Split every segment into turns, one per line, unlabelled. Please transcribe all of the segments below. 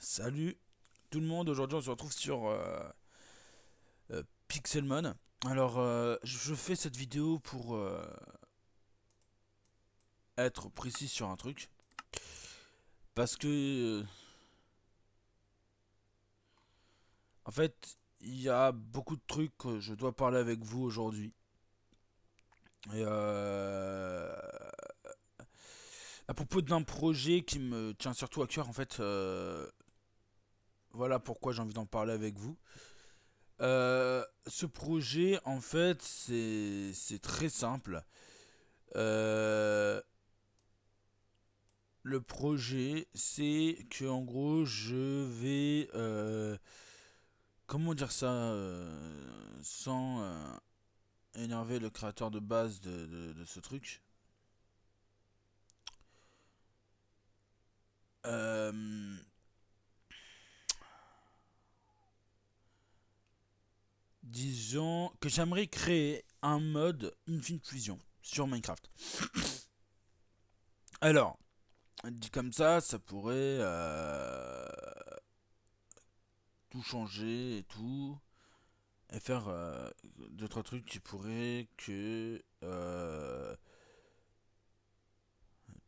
Salut tout le monde, aujourd'hui on se retrouve sur Pixelmon. Alors je fais cette vidéo pour être précis sur un truc. Parce que en fait il y a beaucoup de trucs que je dois parler avec vous aujourd'hui. Et à propos d'un projet qui me tient surtout à cœur en fait. Voilà pourquoi j'ai envie d'en parler avec vous. Ce projet en fait c'est très simple. Euh, Le projet, c'est que en gros, je vais, comment dire ça, sans énerver le créateur de base de ce truc. Euh, Disons que j'aimerais créer un mode Infinite Fusion sur Minecraft. Alors, dit comme ça pourrait tout changer et tout, et faire d'autres trucs qui pourraient que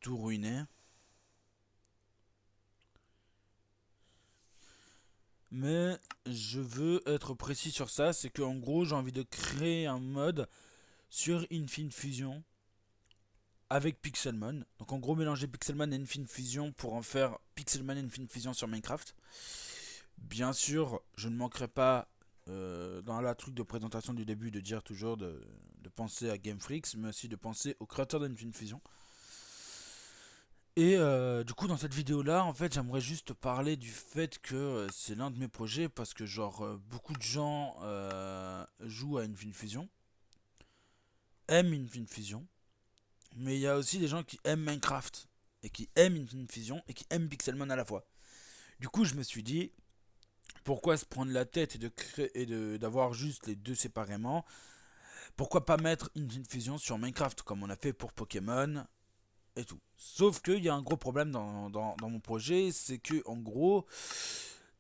tout ruiner. Mais je veux être précis sur ça, c'est que en gros j'ai envie de créer un mode sur Infinite Fusion avec Pixelmon. Donc en gros mélanger Pixelmon et Infinite Fusion pour en faire Pixelmon et Infinite Fusion sur Minecraft. Bien sûr, je ne manquerai pas dans la truc de présentation du début de dire toujours de penser à Game Freaks, mais aussi de penser au créateur d'Infinite Fusion. Et du coup, dans cette vidéo-là, en fait, j'aimerais juste parler du fait que c'est l'un de mes projets parce que, genre, beaucoup de gens jouent à Infinite Fusion, aiment Infinite Fusion, mais il y a aussi des gens qui aiment Minecraft et qui aiment Infinite Fusion et qui aiment Pixelmon à la fois. Du coup, je me suis dit, pourquoi se prendre la tête et de créer et d'avoir juste les deux séparément. Pourquoi pas mettre Infinite Fusion sur Minecraft comme on a fait pour Pokémon et tout. Sauf qu'il y a un gros problème dans mon projet, c'est que en gros,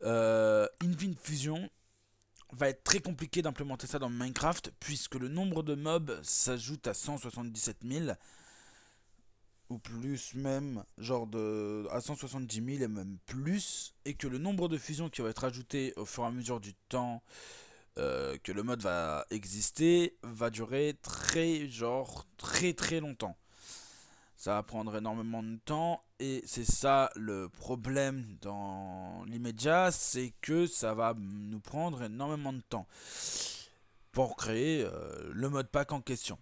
Infinite Fusion va être très compliqué d'implémenter ça dans Minecraft puisque le nombre de mobs s'ajoute à 177 000 ou plus même, genre à 170 000 et même plus, et que le nombre de fusions qui va être ajouté au fur et à mesure du temps que le mode va exister va durer très très longtemps. Ça va prendre énormément de temps et c'est ça le problème dans l'immédiat, c'est que ça va nous prendre énormément de temps pour créer le mode pack en question.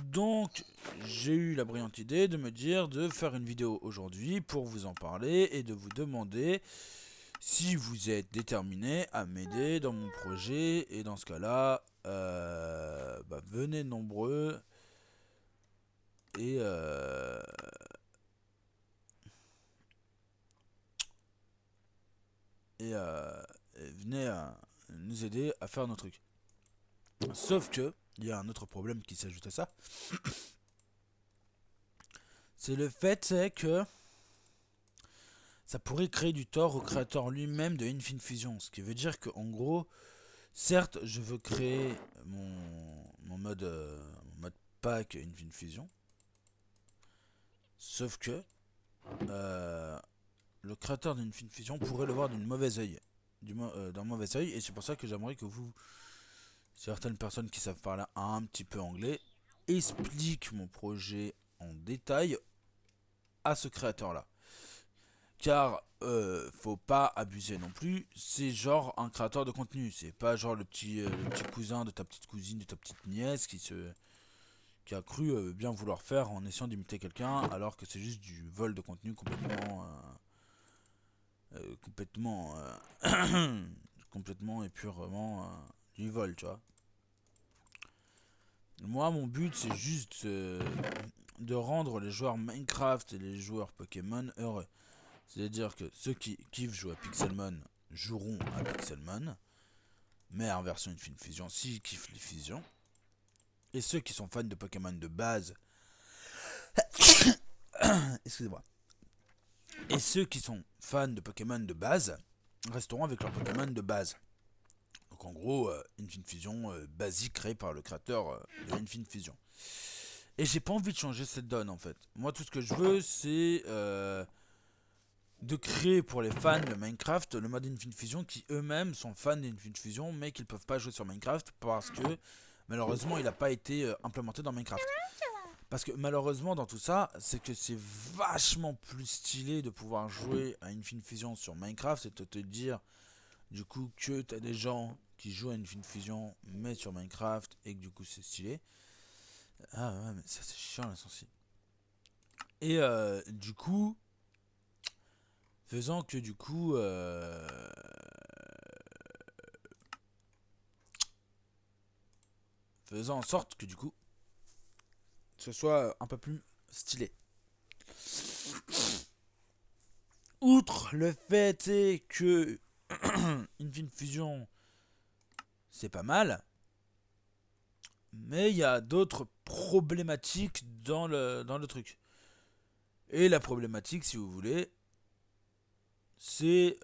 Donc j'ai eu la brillante idée de me dire de faire une vidéo aujourd'hui pour vous en parler et de vous demander si vous êtes déterminé à m'aider dans mon projet. Et dans ce cas-là, venez nombreux et et, euh, et venez nous aider à faire nos trucs. Sauf que, il y a un autre problème qui s'ajoute à ça. C'est le fait c'est que ça pourrait créer du tort au créateur lui-même de Infinite Fusion. Ce qui veut dire qu'en gros, certes, je veux créer mon mode pack Infinite Fusion. Sauf que euh, le créateur d'Infinite Fusion pourrait le voir d'une mauvaise œil. D'un mauvais œil. Et c'est pour ça que j'aimerais que vous, certaines personnes qui savent parler un petit peu anglais, expliquent mon projet en détail à ce créateur-là. Car faut pas abuser non plus, c'est genre un créateur de contenu, c'est pas genre le petit cousin de ta petite cousine, de ta petite nièce qui a cru bien vouloir faire en essayant d'imiter quelqu'un alors que c'est juste du vol de contenu complètement et purement du vol, tu vois. Moi, mon but, c'est juste de rendre les joueurs Minecraft et les joueurs Pokémon heureux. C'est-à-dire que ceux qui kiffent jouer à Pixelmon joueront à Pixelmon, mais en version Infinite Fusion s'ils kiffent les fusions. Et ceux qui sont fans de Pokémon de base, excusez-moi, Et ceux qui sont fans de Pokémon de base resteront avec leurs Pokémon de base. Donc en gros, Infinite Fusion basique créé par le créateur de Infinite Fusion. Et j'ai pas envie de changer cette donne en fait. Moi tout ce que je veux c'est de créer pour les fans de Minecraft le mode Infinite Fusion qui eux-mêmes sont fans d'Infinite Fusion mais qu'ils peuvent pas jouer sur Minecraft parce que malheureusement il n'a pas été implémenté dans Minecraft. Parce que malheureusement dans tout ça, c'est que c'est vachement plus stylé de pouvoir jouer à Infinite Fusion sur Minecraft et de te dire du coup que t'as des gens qui jouent à Infinite Fusion mais sur Minecraft et que du coup c'est stylé. Ah ouais mais ça c'est chiant la sensi. Et du coup, faisant que du coup faisant en sorte que du coup ce soit un peu plus stylé. Outre le fait est que Infinite Fusion c'est pas mal, mais il y a d'autres problématiques dans le truc. Et la problématique, si vous voulez, c'est...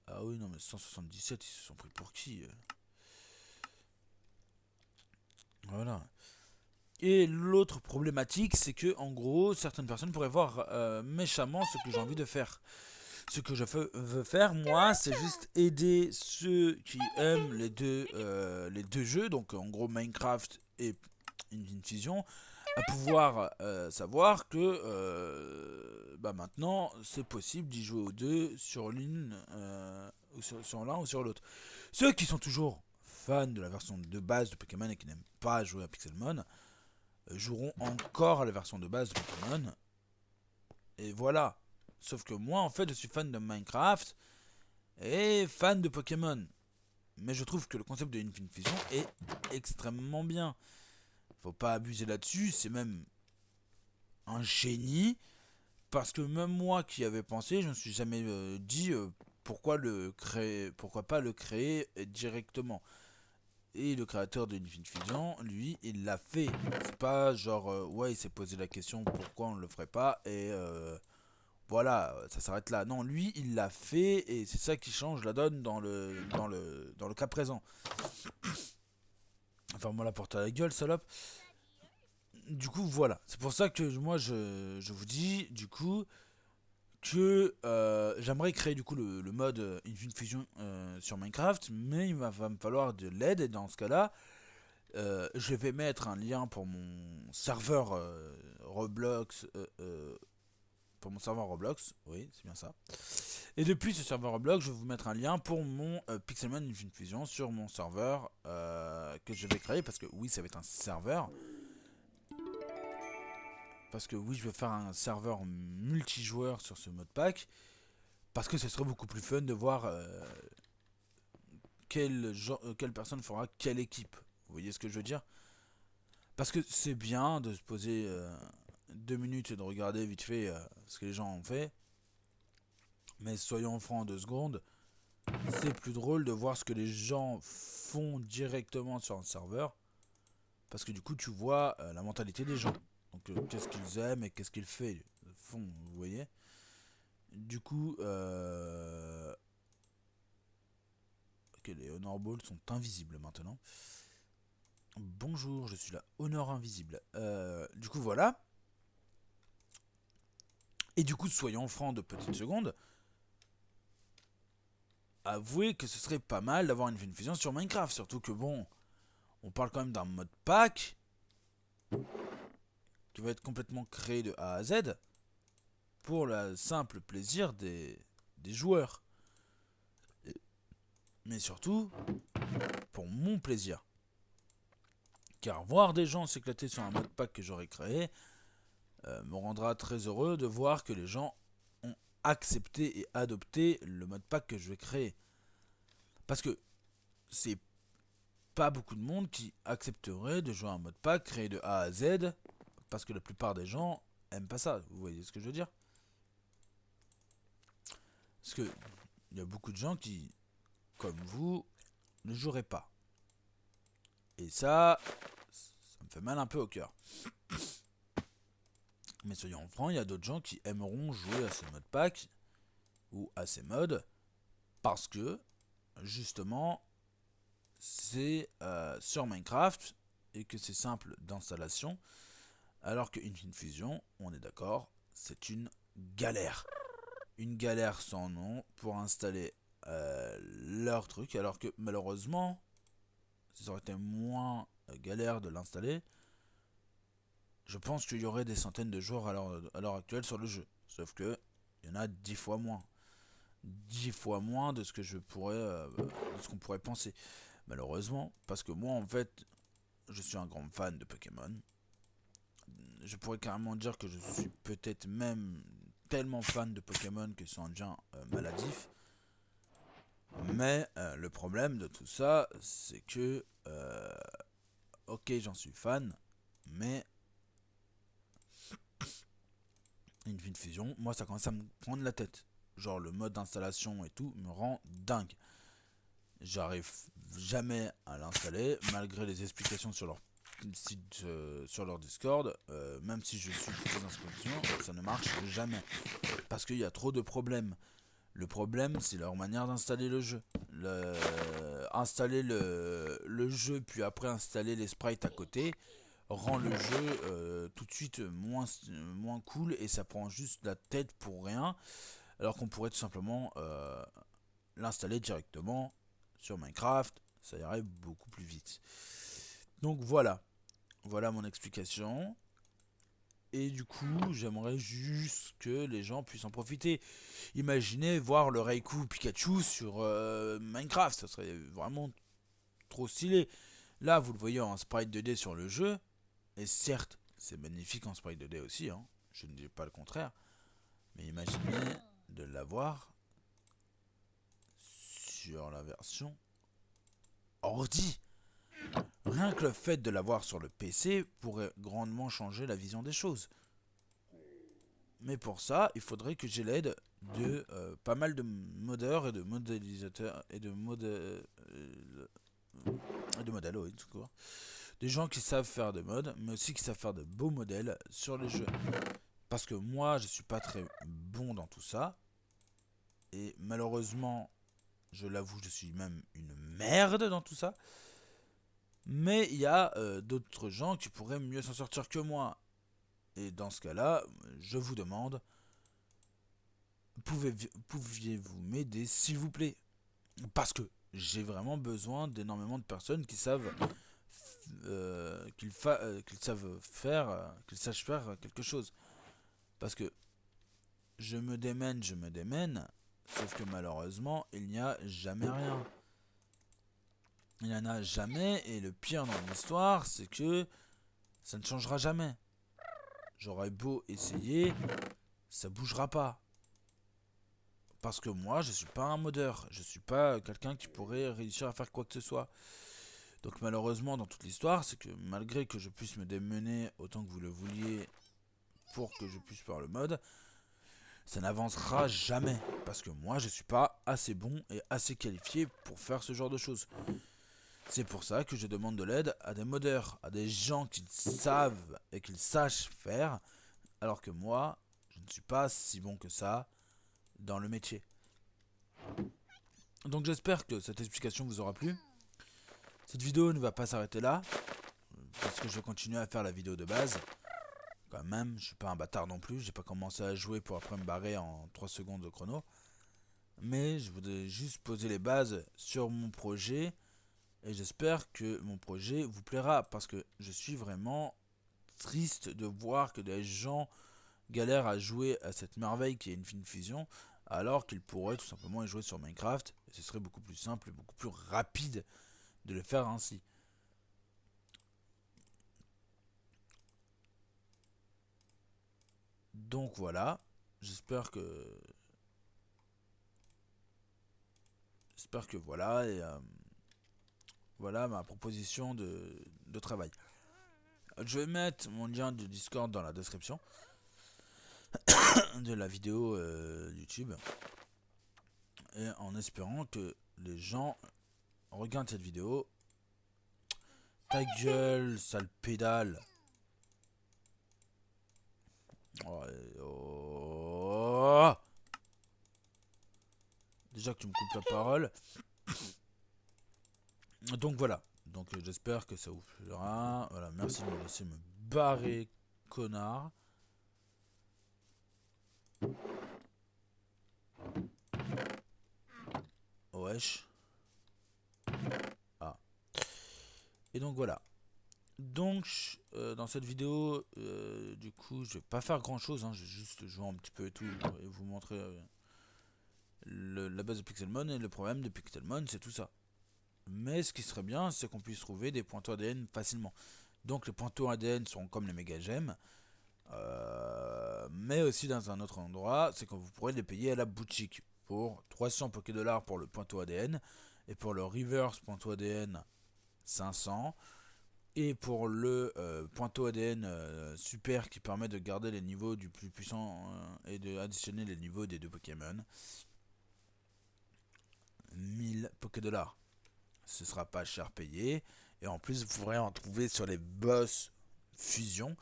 Ah oui, non, mais 177, ils se sont pris pour qui Voilà. Et l'autre problématique, c'est que, en gros, certaines personnes pourraient voir méchamment ce que j'ai envie de faire. Ce que je veux faire, moi, c'est juste aider ceux qui aiment les deux jeux, donc en gros Minecraft et Infinite Fusion, à pouvoir savoir que bah maintenant c'est possible d'y jouer aux deux sur l'une ou sur l'un ou sur l'autre. Ceux qui sont toujours fans de la version de base de Pokémon et qui n'aiment pas jouer à Pixelmon joueront encore à la version de base de Pokémon. Et voilà. Sauf que moi en fait je suis fan de Minecraft et fan de Pokémon. Mais je trouve que le concept de Infinite Fusion est extrêmement bien. Faut pas abuser là-dessus, c'est même un génie. Parce que même moi qui avais pensé, je me suis jamais dit pourquoi pas le créer directement. Et le créateur de Infinite Fusion, lui, il l'a fait. C'est pas genre ouais, il s'est posé la question pourquoi on le ferait pas et voilà, ça s'arrête là. Non, lui, il l'a fait et c'est ça qui change la donne dans le cas présent. Enfin, moi la porte à la gueule, salope. Du coup, voilà. C'est pour ça que moi je vous dis, du coup, que j'aimerais créer du coup le mode Infinite Fusion sur Minecraft, mais va me falloir de l'aide et dans ce cas-là, je vais mettre un lien pour mon serveur Roblox, pour mon serveur Roblox, oui c'est bien ça. Et depuis ce serveur Roblox, je vais vous mettre un lien pour mon Pixelmon Infinite Fusion sur mon serveur que je vais créer parce que oui ça va être un serveur. Parce que oui, je vais faire un serveur multijoueur sur ce mode pack. Parce que ce serait beaucoup plus fun de voir quelle personne fera quelle équipe. Vous voyez ce que je veux dire? Parce que c'est bien de se poser 2 minutes et de regarder vite fait ce que les gens ont fait. Mais soyons francs 2 secondes, c'est plus drôle de voir ce que les gens font directement sur un serveur. Parce que du coup, tu vois la mentalité des gens. Donc, qu'est-ce qu'ils aiment et qu'est-ce qu'ils font, vous voyez? Du coup, ok, les Honor Balls sont invisibles maintenant. Bonjour, je suis là, Honor invisible. Du coup, voilà. Et du coup, soyons francs de petites secondes. Avouez que ce serait pas mal d'avoir une fusion sur Minecraft. Surtout que bon, on parle quand même d'un mode pack qui va être complètement créé de A à Z pour le simple plaisir des joueurs. Mais surtout, pour mon plaisir. Car voir des gens s'éclater sur un mode pack que j'aurais créé me rendra très heureux de voir que les gens ont accepté et adopté le mode pack que je vais créer. Parce que c'est pas beaucoup de monde qui accepterait de jouer à un mode pack créé de A à Z, parce que la plupart des gens aiment pas ça. Vous voyez ce que je veux dire? Parce que il y a beaucoup de gens qui, comme vous, ne joueraient pas. Et ça me fait mal un peu au cœur. Mais soyons francs, il y a d'autres gens qui aimeront jouer à ces modes pack ou à ces modes parce que justement c'est sur Minecraft et que c'est simple d'installation, alors que Infinite Fusion, on est d'accord, c'est une galère. Une galère sans nom pour installer leur truc, alors que malheureusement, si ça aurait été moins galère de l'installer, je pense qu'il y aurait des centaines de joueurs à l'heure actuelle sur le jeu. Sauf que il y en a 10 fois moins. 10 fois moins de ce que je pourrais de ce qu'on pourrait penser. Malheureusement, parce que moi en fait, je suis un grand fan de Pokémon. Je pourrais carrément dire que je suis peut-être même tellement fan de Pokémon que ça en devient maladif. Mais le problème de tout ça, c'est que ok, j'en suis fan, mais Infinite Fusion, moi ça commence à me prendre la tête. Genre le mode d'installation et tout me rend dingue. J'arrive jamais à l'installer, malgré les explications sur leur site, sur leur Discord. Même si je suis toutes les instructions, ça ne marche jamais. Parce qu'il y a trop de problèmes. Le problème, c'est leur manière d'installer le jeu. Installer le jeu, puis après installer les sprites à côté, rend le jeu tout de suite moins cool et ça prend juste la tête pour rien. Alors qu'on pourrait tout simplement l'installer directement sur Minecraft, ça irait beaucoup plus vite. Donc voilà, voilà mon explication. Et du coup, j'aimerais juste que les gens puissent en profiter. Imaginez voir le Raikou Pikachu sur Minecraft, ça serait vraiment trop stylé. Là, vous le voyez en sprite 2D sur le jeu, et certes, c'est magnifique en sprite 2D aussi, hein, je ne dis pas le contraire. Mais imaginez de l'avoir sur la version ordi. Rien que le fait de l'avoir sur le PC pourrait grandement changer la vision des choses. Mais pour ça, il faudrait que j'ai l'aide de pas mal de modeurs et de modélisateurs et de modèles, oui, tout court. Des gens qui savent faire des modes, mais aussi qui savent faire de beaux modèles sur les jeux. Parce que moi, je suis pas très bon dans tout ça. Et malheureusement, je l'avoue, je suis même une merde dans tout ça. Mais il y a d'autres gens qui pourraient mieux s'en sortir que moi. Et dans ce cas-là, je vous demande, pouviez-vous m'aider s'il vous plaît? Parce que j'ai vraiment besoin d'énormément de personnes qui savent qu'ils savent faire, qu'ils sachent faire quelque chose. Parce que je me démène, sauf que malheureusement, il n'y a jamais rien. Il n'y en a jamais, et le pire dans l'histoire, c'est que ça ne changera jamais. J'aurais beau essayer, ça bougera pas. Parce que moi, je suis pas un modeur, je suis pas quelqu'un qui pourrait réussir à faire quoi que ce soit. Donc malheureusement, dans toute l'histoire, c'est que malgré que je puisse me démener autant que vous le vouliez pour que je puisse faire le mode, ça n'avancera jamais. Parce que moi, je suis pas assez bon et assez qualifié pour faire ce genre de choses. C'est pour ça que je demande de l'aide à des modeurs, à des gens qui savent et qui sachent faire, alors que moi, je ne suis pas si bon que ça dans le métier. Donc j'espère que cette explication vous aura plu. Cette vidéo ne va pas s'arrêter là, parce que je vais continuer à faire la vidéo de base. Quand même, je suis pas un bâtard non plus, j'ai pas commencé à jouer pour après me barrer en 3 secondes de chrono. Mais je voudrais juste poser les bases sur mon projet, et j'espère que mon projet vous plaira, parce que je suis vraiment triste de voir que des gens galèrent à jouer à cette merveille qui est Infinite Fusion, alors qu'ils pourraient tout simplement y jouer sur Minecraft, et ce serait beaucoup plus simple et beaucoup plus rapide de le faire ainsi. Donc voilà, j'espère que voilà, et voilà ma proposition de travail. Je vais mettre mon lien de Discord dans la description de la vidéo YouTube, et en espérant que les gens regardent cette vidéo. Ta gueule, sale pédale. Oh, oh. Déjà que tu me coupes la parole. Donc voilà. Donc j'espère que ça vous plaira. Voilà, merci de me laisser me barrer, connard. Wesh. Ah. Et donc voilà. Donc dans cette vidéo, du coup, je vais pas faire grand chose. Hein, je vais juste jouer un petit peu et tout et vous montrer la base de Pixelmon. Et le problème de Pixelmon, c'est tout ça. Mais ce qui serait bien, c'est qu'on puisse trouver des pointeurs ADN facilement. Donc les pointeurs ADN seront comme les méga gemmes. Mais aussi dans un autre endroit, c'est que vous pourrez les payer à la boutique pour 300 $, pour le pointeau ADN, et pour le reverse pointeau ADN 500, et pour le pointeau ADN super qui permet de garder les niveaux du plus puissant et de additionner les niveaux des deux Pokémon, 1000 $. Ce sera pas cher payé, et en plus vous pourrez en trouver sur les boss fusion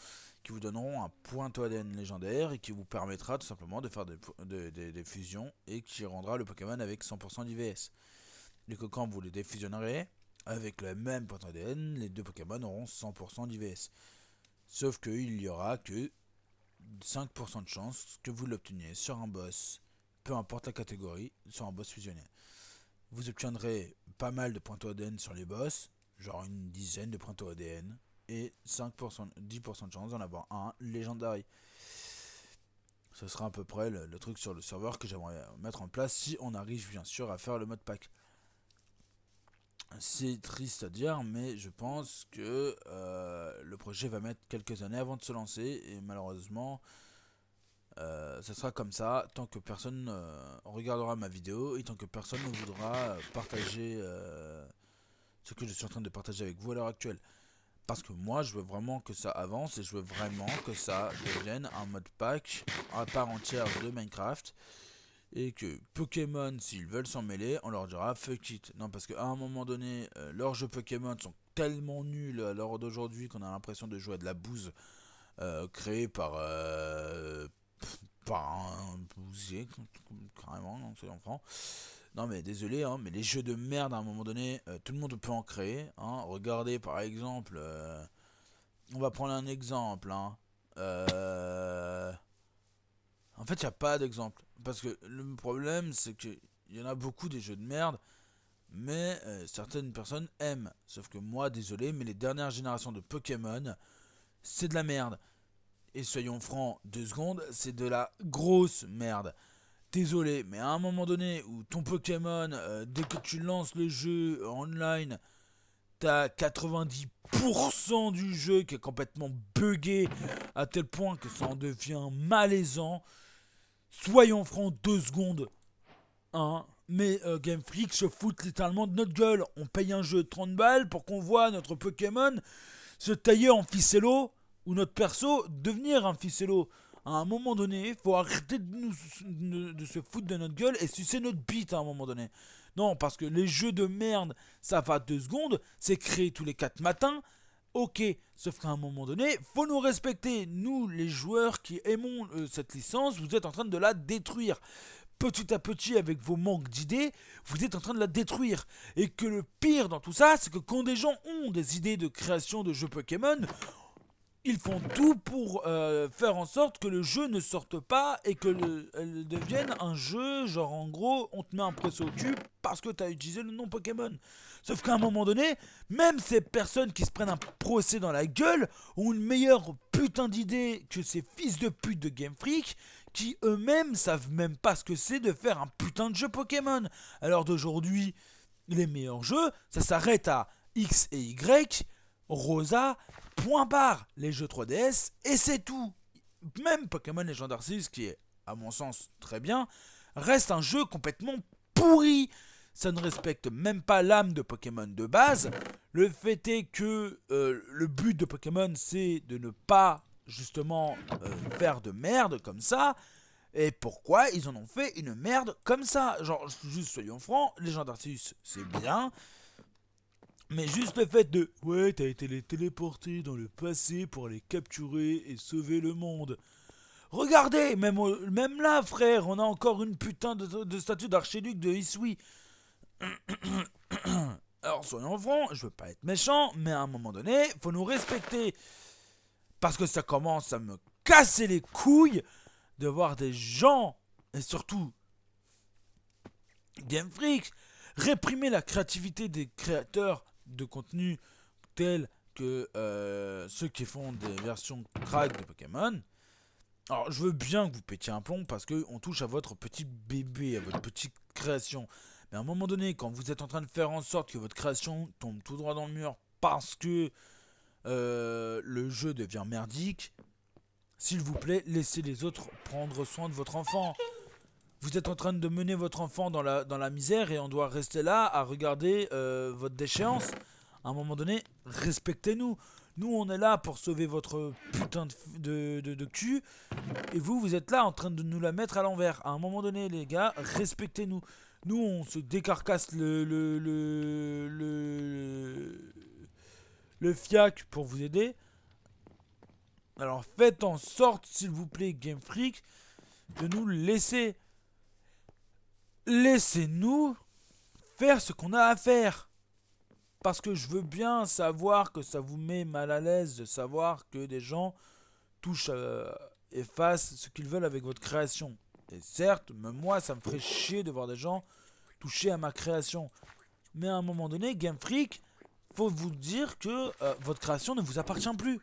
qui vous donneront un pointeau ADN légendaire et qui vous permettra tout simplement de faire des fusions et qui rendra le Pokémon avec 100% d'IVS. Et que quand vous les défusionnerez avec le même pointeau ADN, les deux Pokémon auront 100% d'IVS. Sauf qu'il y aura que 5% de chance que vous l'obteniez sur un boss, peu importe la catégorie, sur un boss fusionné. Vous obtiendrez pas mal de pointeaux ADN sur les boss, genre une dizaine de pointeaux ADN, et 5%, 10% de chance d'en avoir un Legendary. Ce sera à peu près le truc sur le serveur que j'aimerais mettre en place si on arrive bien sûr à faire le mode pack. C'est triste à dire, mais je pense que le projet va mettre quelques années avant de se lancer, et malheureusement ça sera comme ça tant que personne regardera ma vidéo et tant que personne ne voudra partager ce que je suis en train de partager avec vous à l'heure actuelle. Parce que moi je veux vraiment que ça avance et je veux vraiment que ça devienne un mode pack à part entière de Minecraft. Et que Pokémon, s'ils veulent s'en mêler, on leur dira fuck it. Non, parce qu'à un moment donné, leurs jeux Pokémon sont tellement nuls à l'heure d'aujourd'hui qu'on a l'impression de jouer à de la bouse créée par un bousier, carrément, donc soyons francs. Non mais désolé, hein, mais les jeux de merde à un moment donné, tout le monde peut en créer. Hein. Regardez par exemple, on va prendre un exemple. Hein. En fait, il n'y a pas d'exemple. Parce que le problème, c'est qu'il y en a beaucoup des jeux de merde, mais certaines personnes aiment. Sauf que moi, désolé, mais les dernières générations de Pokémon, c'est de la merde. Et soyons francs, 2 secondes, c'est de la grosse merde. Désolé, mais à un moment donné où ton Pokémon, dès que tu lances le jeu online, t'as 90% du jeu qui est complètement buggé à tel point que ça en devient malaisant. Soyons francs, 2 secondes. Hein. Mais Game Freak se fout littéralement de notre gueule. On paye un jeu de 30 balles pour qu'on voit notre Pokémon se tailler en ficello ou notre perso devenir un ficello. À un moment donné, faut arrêter de se foutre de notre gueule et sucer notre bite à un moment donné. Non, parce que les jeux de merde, ça va 2 secondes, c'est créé tous les 4 matins. Ok, sauf qu'à un moment donné, faut nous respecter. Nous, les joueurs qui aimons cette licence, vous êtes en train de la détruire. Petit à petit, avec vos manques d'idées, vous êtes en train de la détruire. Et que le pire dans tout ça, c'est que quand des gens ont des idées de création de jeux Pokémon, ils font tout pour faire en sorte que le jeu ne sorte pas et que devienne un jeu, genre en gros, on te met un presso au cul parce que tu as utilisé le nom Pokémon. Sauf qu'à un moment donné, même ces personnes qui se prennent un procès dans la gueule ont une meilleure putain d'idée que ces fils de pute de Game Freak qui eux-mêmes savent même pas ce que c'est de faire un putain de jeu Pokémon. Alors d'aujourd'hui, les meilleurs jeux, ça s'arrête à X et Y, Rosa, point barre, les jeux 3DS, et c'est tout. Même Pokémon Legend Arceus, qui est, à mon sens, très bien, reste un jeu complètement pourri. Ça ne respecte même pas l'âme de Pokémon de base. Le fait est que le but de Pokémon, c'est de ne pas, justement, faire de merde comme ça. Et pourquoi ils en ont fait une merde comme ça? Genre, juste soyons francs, Legend Arceus, c'est bien. Mais juste le fait de ouais, t'as été les téléporter dans le passé pour les capturer et sauver le monde. Regardez, même là, frère, on a encore une putain de statue d'archiduc de Isui. Alors soyons francs, je veux pas être méchant, mais à un moment donné, faut nous respecter. Parce que ça commence à me casser les couilles de voir des gens, et surtout Game Freak, réprimer la créativité des créateurs de contenu tels que ceux qui font des versions crack de Pokémon. Alors je veux bien que vous pétiez un plomb parce qu'on touche à votre petit bébé, à votre petite création. Mais à un moment donné, quand vous êtes en train de faire en sorte que votre création tombe tout droit dans le mur parce que le jeu devient merdique, s'il vous plaît, laissez les autres prendre soin de votre enfant. Vous êtes en train de mener votre enfant dans la misère et on doit rester là à regarder votre déchéance. À un moment donné, respectez-nous. Nous, on est là pour sauver votre putain de cul. Et vous, vous êtes là en train de nous la mettre à l'envers. À un moment donné, les gars, respectez-nous. Nous, on se décarcasse le fiac pour vous aider. Alors faites en sorte, s'il vous plaît, Game Freak, de nous laisser. Laissez-nous faire ce qu'on a à faire. Parce que je veux bien savoir que ça vous met mal à l'aise de savoir que des gens touchent et fassent ce qu'ils veulent avec votre création. Et certes, même moi, ça me ferait chier de voir des gens toucher à ma création. Mais à un moment donné, Game Freak, faut vous dire que votre création ne vous appartient plus.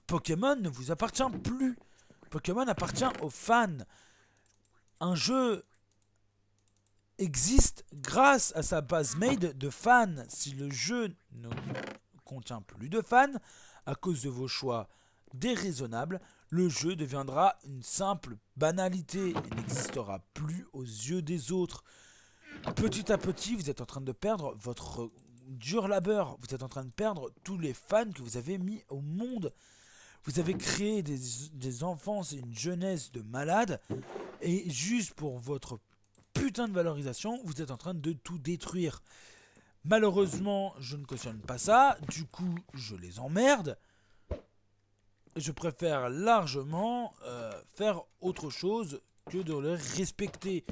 Pokémon ne vous appartient plus. Pokémon appartient aux fans. Un jeu existe grâce à sa base made de fans. Si le jeu ne contient plus de fans, à cause de vos choix déraisonnables, le jeu deviendra une simple banalité et n'existera plus aux yeux des autres. Petit à petit, vous êtes en train de perdre votre dur labeur. Vous êtes en train de perdre tous les fans que vous avez mis au monde. Vous avez créé des enfances et une jeunesse de malades. Et juste pour votre putain de valorisation, vous êtes en train de tout détruire. Malheureusement, je ne cautionne pas ça. Du coup, je les emmerde. Je préfère largement faire autre chose que de les respecter.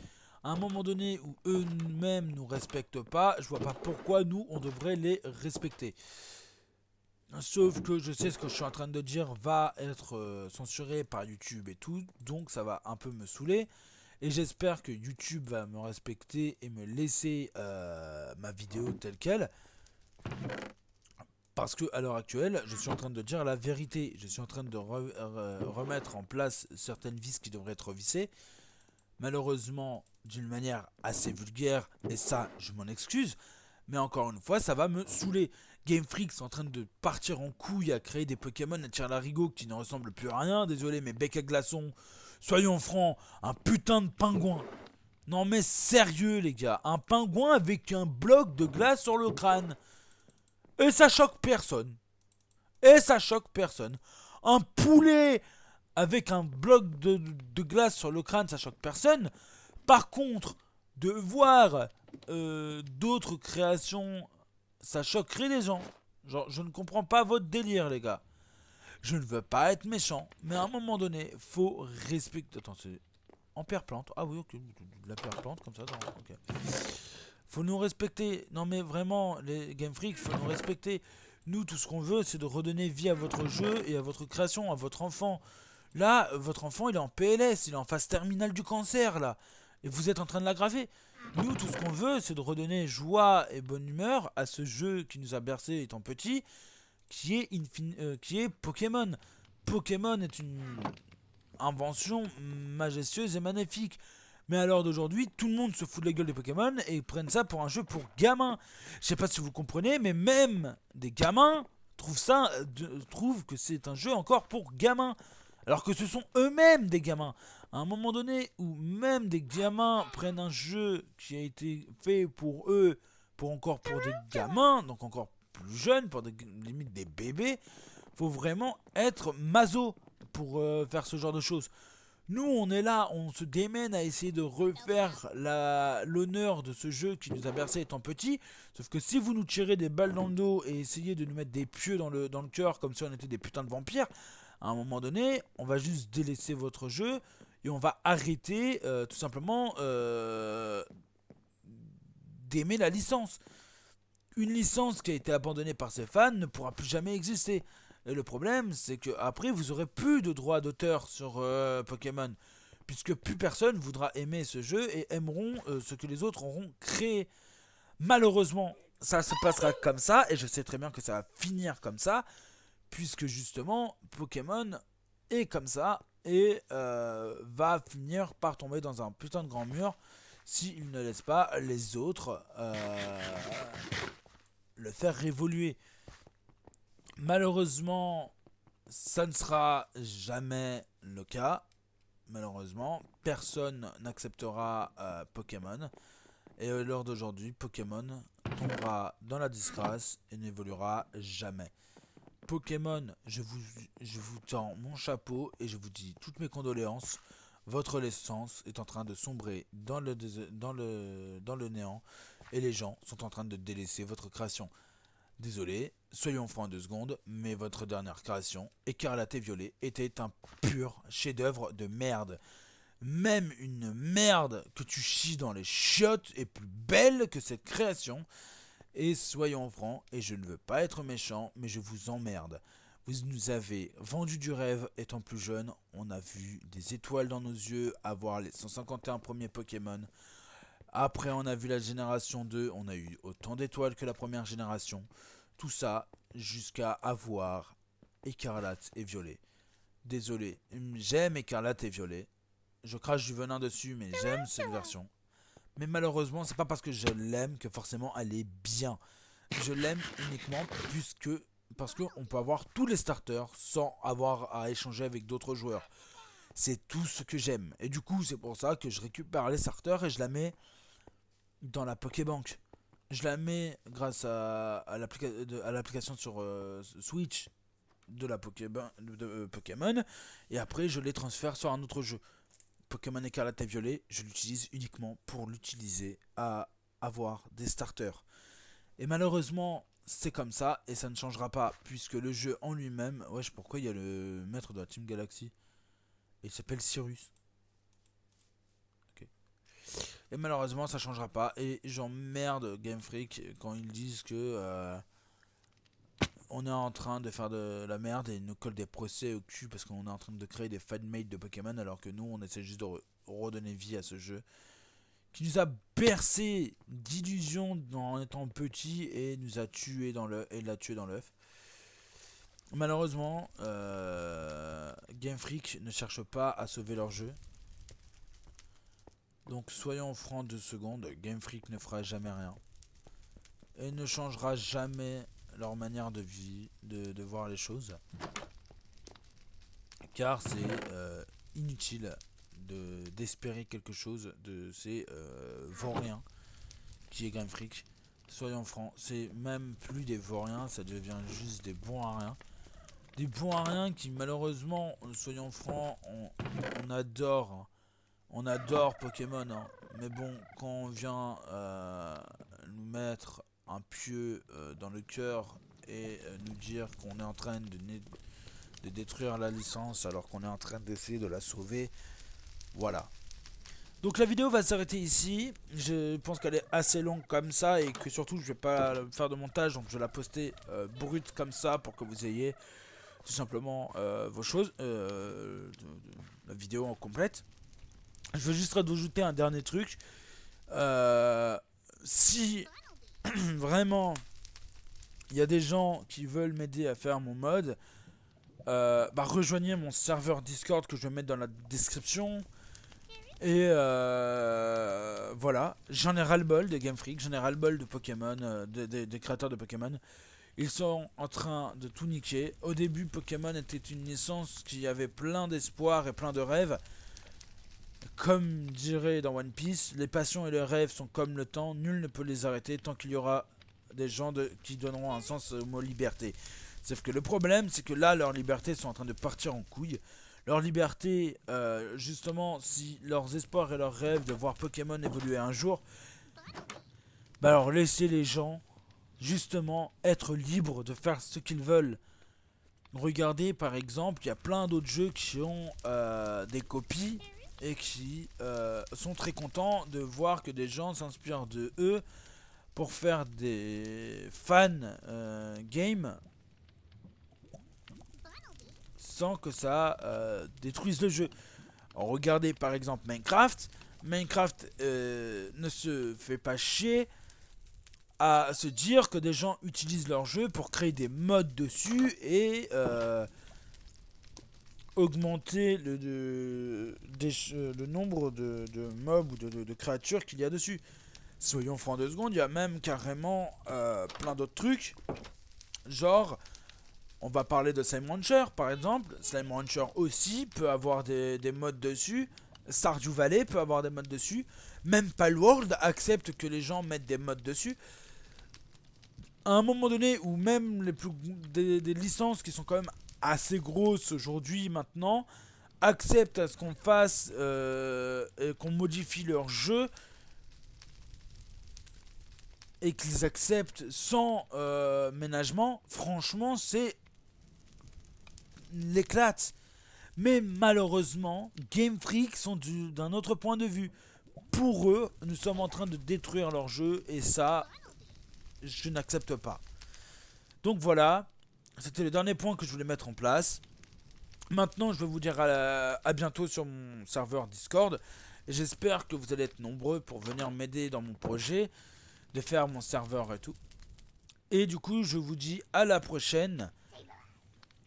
À un moment donné où eux-mêmes nous respectent pas, je vois pas pourquoi nous, on devrait les respecter. Sauf que je sais ce que je suis en train de dire va être censuré par YouTube et tout, donc ça va un peu me saouler. Et j'espère que YouTube va me respecter et me laisser ma vidéo telle qu'elle. Parce que à l'heure actuelle, je suis en train de dire la vérité. Je suis en train de remettre en place certaines vis qui devraient être vissées. Malheureusement, d'une manière assez vulgaire, et ça, je m'en excuse. Mais encore une fois, ça va me saouler. Game Freak est en train de partir en couille à créer des Pokémon à tire-larigot qui ne ressemblent plus à rien. Désolé, mais bec à glaçons. Soyons francs, un putain de pingouin. Non mais sérieux les gars, un pingouin avec un bloc de glace sur le crâne. Et ça choque personne. Et ça choque personne. Un poulet avec un bloc de glace sur le crâne, ça choque personne. Par contre, de voir d'autres créations, ça choquerait les gens. Genre, je ne comprends pas votre délire, les gars. Je ne veux pas être méchant, mais à un moment donné, faut respecter. Attends, c'est en perplante. Ah oui, ok, de la perplante comme ça. Ok. Faut nous respecter. Non mais vraiment, les Game Freak, faut nous respecter. Nous, tout ce qu'on veut, c'est de redonner vie à votre jeu et à votre création, à votre enfant. Là, votre enfant, il est en PLS, il est en phase terminale du cancer, là. Et vous êtes en train de l'aggraver. Nous, tout ce qu'on veut, c'est de redonner joie et bonne humeur à ce jeu qui nous a bercé étant petit, qui est Pokémon. Pokémon est une invention majestueuse et magnifique. Mais à l'heure d'aujourd'hui, tout le monde se fout de la gueule des Pokémon et ils prennent ça pour un jeu pour gamins. Je sais pas si vous comprenez, mais même des gamins trouvent que c'est un jeu encore pour gamins. Alors que ce sont eux-mêmes des gamins. À un moment donné où même des gamins prennent un jeu qui a été fait pour eux, pour des gamins, donc encore plus jeunes, pour limite des bébés, faut vraiment être maso pour faire ce genre de choses. Nous, on est là, on se démène à essayer de refaire l'honneur de ce jeu qui nous a bercé étant petit. Sauf que si vous nous tirez des balles dans le dos et essayez de nous mettre des pieux dans le cœur comme si on était des putains de vampires, À un moment donné, on va juste délaisser votre jeu et on va arrêter tout simplement d'aimer la licence. Une licence qui a été abandonnée par ses fans ne pourra plus jamais exister. Et le problème, c'est que après, vous aurez plus de droits d'auteur sur Pokémon, puisque plus personne voudra aimer ce jeu et aimeront ce que les autres auront créé. Malheureusement, ça se passera comme ça, et je sais très bien que ça va finir comme ça, puisque justement, Pokémon est comme ça et va finir par tomber dans un putain de grand mur s'il ne laisse pas les autres le faire évoluer. Malheureusement, ça ne sera jamais le cas. Malheureusement, personne n'acceptera Pokémon. Et à l'heure d'aujourd'hui, Pokémon tombera dans la disgrâce et n'évoluera jamais. Pokémon, je vous tends mon chapeau et je vous dis toutes mes condoléances. Votre licence est en train de sombrer dans le néant et les gens sont en train de délaisser votre création. Désolé, soyons francs 2 secondes, mais votre dernière création, Écarlate et Violet, était un pur chef-d'œuvre de merde. Même une merde que tu chies dans les chiottes est plus belle que cette création. Et soyons francs, et je ne veux pas être méchant, mais je vous emmerde. Vous nous avez vendu du rêve étant plus jeune, on a vu des étoiles dans nos yeux, avoir les 151 premiers Pokémon. Après on a vu la génération 2, on a eu autant d'étoiles que la première génération. Tout ça jusqu'à avoir Écarlate et Violet. Désolé, j'aime Écarlate et Violet. Je crache du venin dessus, mais j'aime cette version. Mais malheureusement, c'est pas parce que je l'aime que forcément elle est bien. Je l'aime uniquement parce qu'on peut avoir tous les starters sans avoir à échanger avec d'autres joueurs. C'est tout ce que j'aime. Et du coup, c'est pour ça que je récupère les starters et je la mets dans la Pokébank. Je la mets grâce à l'application sur Switch de la Pokémon. Et après, je les transfère sur un autre jeu. Pokémon Écarlate et Violet, je l'utilise uniquement pour l'utiliser à avoir des starters. Et malheureusement, c'est comme ça et ça ne changera pas puisque le jeu en lui-même. Wesh, pourquoi il y a le maître de la Team Galaxy? Et il s'appelle Cyrus. Ok. Et malheureusement, ça changera pas. Et j'emmerde Game Freak quand ils disent que on est en train de faire de la merde et ils nous collent des procès au cul parce qu'on est en train de créer des fanmates de Pokémon alors que nous, on essaie juste de redonner vie à ce jeu qui nous a bercé d'illusions en étant petit et nous a tué dans l'œuf et l'a tué dans l'œuf. Malheureusement, Game Freak ne cherche pas à sauver leur jeu. Donc soyons francs 2 secondes, Game Freak ne fera jamais rien et ne changera jamais leur manière de vie, de voir les choses, car c'est inutile d'espérer quelque chose de ces vauriens qui est Game Freak. Soyons francs, c'est même plus des vauriens, ça devient juste des bons à rien. Des bons à rien qui malheureusement, soyons francs, on adore Pokémon, hein. Mais bon, quand on vient nous mettre un pieu dans le cœur et nous dire qu'on est en train de détruire la licence alors qu'on est en train d'essayer de la sauver, voilà. Donc la vidéo va s'arrêter ici. Je pense qu'elle est assez longue comme ça et que surtout je vais pas faire de montage, donc je vais la poster brute comme ça pour que vous ayez tout simplement vos choses, la vidéo en complète. Je veux juste rajouter un dernier truc. Si vraiment il y a des gens qui veulent m'aider à faire mon mode, rejoignez mon serveur Discord que je vais mettre dans la description. Et voilà, j'en ai ras-le-bol de Game Freak, j'en ai ras-le-bol de Pokémon, des créateurs de Pokémon. Ils sont en train de tout niquer. Au début, Pokémon était une licence qui avait plein d'espoir et plein de rêves. Comme dirait dans One Piece, les passions et les rêves sont comme le temps, nul ne peut les arrêter tant qu'il y aura des gens qui donneront un sens au mot liberté. Sauf que le problème, c'est que là, leurs libertés sont en train de partir en couille. Leur liberté, justement, si leurs espoirs et leurs rêves de voir Pokémon évoluer un jour, alors laissez les gens, justement, être libres de faire ce qu'ils veulent. Regardez par exemple, il y a plein d'autres jeux qui ont des copies et qui sont très contents de voir que des gens s'inspirent de eux pour faire des fan games sans que ça détruise le jeu. Alors, regardez par exemple Minecraft. Minecraft ne se fait pas chier à se dire que des gens utilisent leur jeu pour créer des mods dessus et augmenter le nombre de mobs ou de créatures qu'il y a dessus. Soyons francs 2 secondes, il y a même carrément plein d'autres trucs. Genre, on va parler de Slime Rancher par exemple. Slime Rancher aussi peut avoir des mods dessus. Stardew Valley peut avoir des mods dessus. Même Palworld accepte que les gens mettent des mods dessus. À un moment donné où même des licences qui sont quand même assez grosses aujourd'hui maintenant acceptent à ce qu'on fasse qu'on modifie leur jeu et qu'ils acceptent sans ménagement, franchement c'est l'éclate. Mais malheureusement, Game Freak sont d'un autre point de vue. Pour eux, nous sommes en train de détruire leur jeu et ça, je n'accepte pas. Donc voilà, c'était le dernier point que je voulais mettre en place. Maintenant, je vais vous dire à bientôt sur mon serveur Discord. J'espère que vous allez être nombreux pour venir m'aider dans mon projet, de faire mon serveur et tout. Et du coup, je vous dis à la prochaine.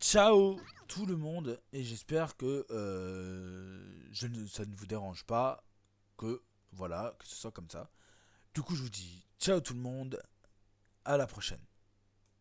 Ciao tout le monde. Et j'espère que ça ne vous dérange pas que voilà, que ce soit comme ça. Du coup, je vous dis ciao tout le monde. À la prochaine.